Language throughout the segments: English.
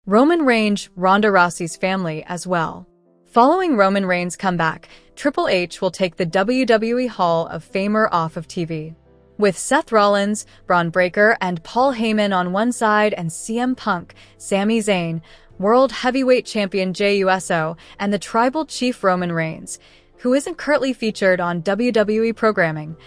Roman Reigns, Ronda Rousey's family as well. Following Roman Reigns' comeback, Triple H will take the WWE Hall of Famer off of TV. With Seth Rollins, Braun Breaker, and Paul Heyman on one side and CM Punk, Sami Zayn, World Heavyweight Champion Jey Uso, and the Tribal Chief Roman Reigns, who isn't currently featured on WWE programming,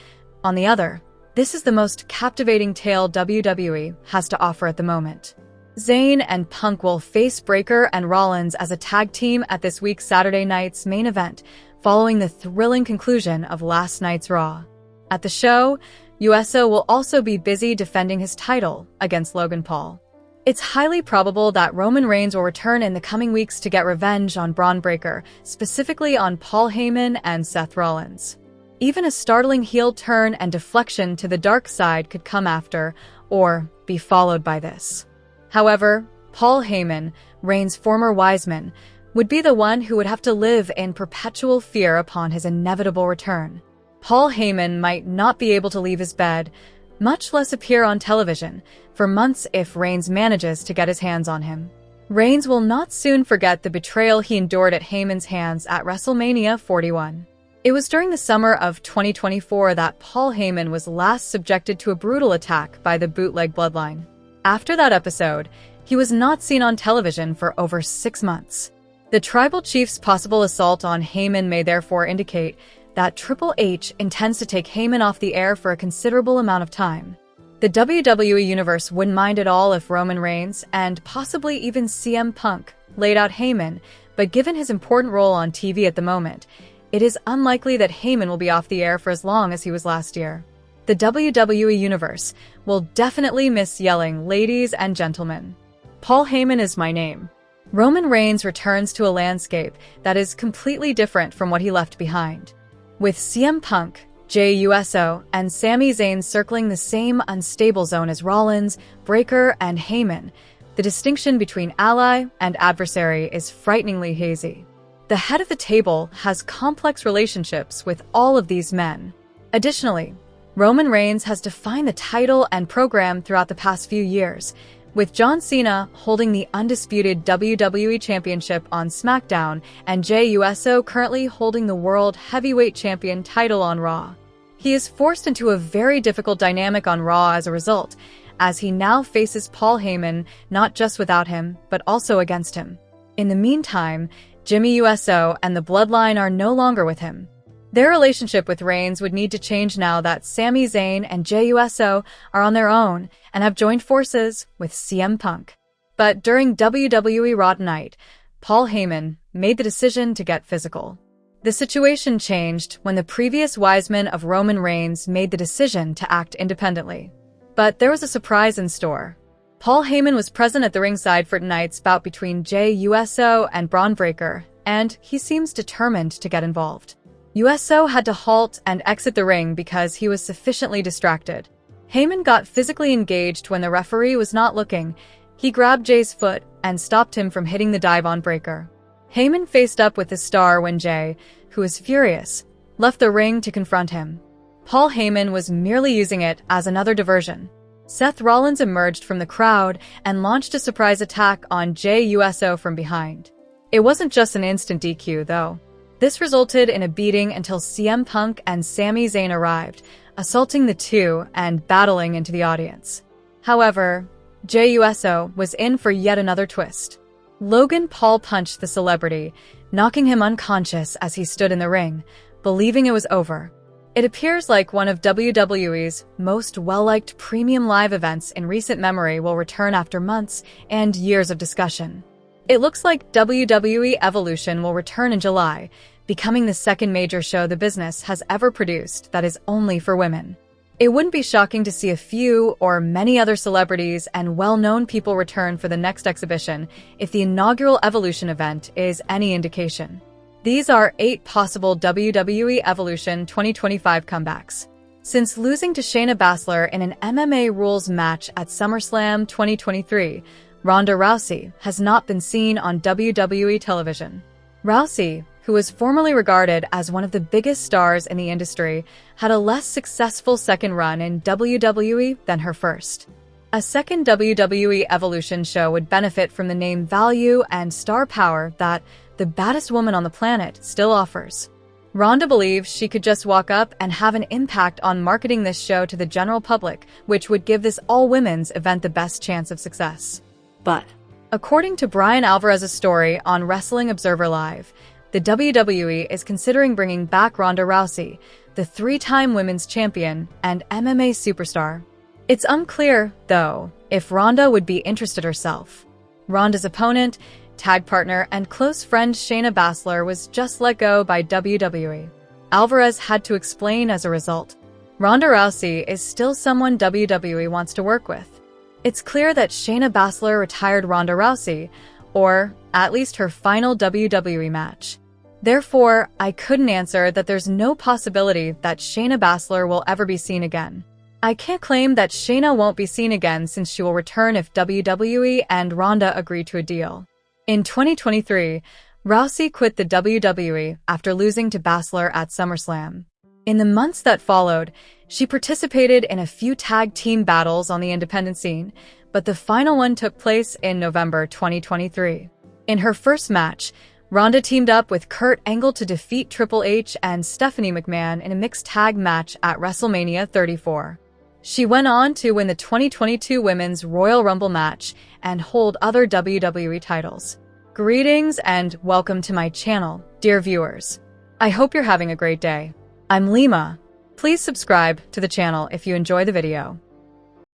on the other. This is the most captivating tale WWE has to offer at the moment. Zayn and Punk will face Breaker and Rollins as a tag team at this week's Saturday night's main event, following the thrilling conclusion of last night's Raw. At the show, Uso will also be busy defending his title against Logan Paul. It's highly probable that Roman Reigns will return in the coming weeks to get revenge on Braun Breaker, specifically on Paul Heyman and Seth Rollins. Even a startling heel turn and deflection to the dark side could come after, or be followed by this. However, Paul Heyman, Reigns' former Wiseman, would be the one who would have to live in perpetual fear upon his inevitable return. Paul Heyman might not be able to leave his bed, much less appear on television, for months if Reigns manages to get his hands on him. Reigns will not soon forget the betrayal he endured at Heyman's hands at WrestleMania 41. It was during the summer of 2024 that Paul Heyman was last subjected to a brutal attack by the Bootleg Bloodline. After that episode, he was not seen on television for over 6 months. The Tribal Chief's possible assault on Heyman may therefore indicate that Triple H intends to take Heyman off the air for a considerable amount of time. The WWE Universe wouldn't mind at all if Roman Reigns, and possibly even CM Punk, laid out Heyman, but given his important role on TV at the moment, it is unlikely that Heyman will be off the air for as long as he was last year. The WWE Universe will definitely miss yelling, "Ladies and gentlemen, Paul Heyman is my name." Roman Reigns returns to a landscape that is completely different from what he left behind. With CM Punk, Jey Uso, and Sami Zayn circling the same unstable zone as Rollins, Breaker, and Heyman, the distinction between ally and adversary is frighteningly hazy. The head of the table has complex relationships with all of these men. Additionally, Roman Reigns has defined the title and program throughout the past few years, with John Cena holding the undisputed WWE Championship on SmackDown and Jey Uso currently holding the World Heavyweight Champion title on Raw. He is forced into a very difficult dynamic on Raw as a result, as he now faces Paul Heyman not just without him, but also against him. In the meantime, Jimmy Uso and the Bloodline are no longer with him. Their relationship with Reigns would need to change now that Sami Zayn and Jey Uso are on their own and have joined forces with CM Punk. But during WWE Raw tonight, Paul Heyman made the decision to get physical. The situation changed when the previous Wiseman of Roman Reigns made the decision to act independently. But there was a surprise in store. Paul Heyman was present at the ringside for tonight's bout between Jey Uso and Braun Breaker, and he seems determined to get involved. Uso had to halt and exit the ring because he was sufficiently distracted. Heyman got physically engaged when the referee was not looking. He grabbed Jey's foot and stopped him from hitting the dive on Breaker. Heyman faced up with the star when Jey, who was furious, left the ring to confront him. Paul Heyman was merely using it as another diversion. Seth Rollins emerged from the crowd and launched a surprise attack on Jey Uso from behind. It wasn't just an instant DQ, though. This resulted in a beating until CM Punk and Sami Zayn arrived, assaulting the two and battling into the audience. However, Jey Uso was in for yet another twist. Logan Paul punched the celebrity, knocking him unconscious as he stood in the ring, believing it was over. It appears like one of WWE's most well-liked premium live events in recent memory will return after months and years of discussion. It looks like WWE Evolution will return in July, becoming the second major show the business has ever produced that is only for women. It wouldn't be shocking to see a few or many other celebrities and well-known people return for the next exhibition if the inaugural Evolution event is any indication. These are 8 possible WWE Evolution 2025 comebacks. Since losing to Shayna Baszler in an MMA rules match at SummerSlam 2023, Ronda Rousey has not been seen on WWE television. Rousey, who was formerly regarded as one of the biggest stars in the industry, had a less successful second run in WWE than her first. A second WWE Evolution show would benefit from the name value and star power that the baddest woman on the planet still offers. Ronda believes she could just walk up and have an impact on marketing this show to the general public, which would give this all-women's event the best chance of success. But, according to Brian Alvarez's story on Wrestling Observer Live, the WWE is considering bringing back Ronda Rousey, the three-time women's champion and MMA superstar. It's unclear, though, if Ronda would be interested herself. Ronda's opponent, tag partner, and close friend Shayna Baszler was just let go by WWE. Alvarez had to explain as a result. Ronda Rousey is still someone WWE wants to work with. It's clear that Shayna Baszler retired Ronda Rousey, or at least her final WWE match. Therefore, I couldn't answer that there's no possibility that Shayna Baszler will ever be seen again. I can't claim that Shayna won't be seen again since she will return if WWE and Ronda agree to a deal. In 2023, Rousey quit the WWE after losing to Baszler at SummerSlam. In the months that followed, she participated in a few tag team battles on the independent scene, but the final one took place in November 2023. In her first match, Ronda teamed up with Kurt Angle to defeat Triple H and Stephanie McMahon in a mixed tag match at WrestleMania 34. She went on to win the 2022 Women's Royal Rumble match and hold other WWE titles. Greetings and welcome to my channel, dear viewers. I hope you're having a great day. I'm Lima. Please subscribe to the channel if you enjoy the video.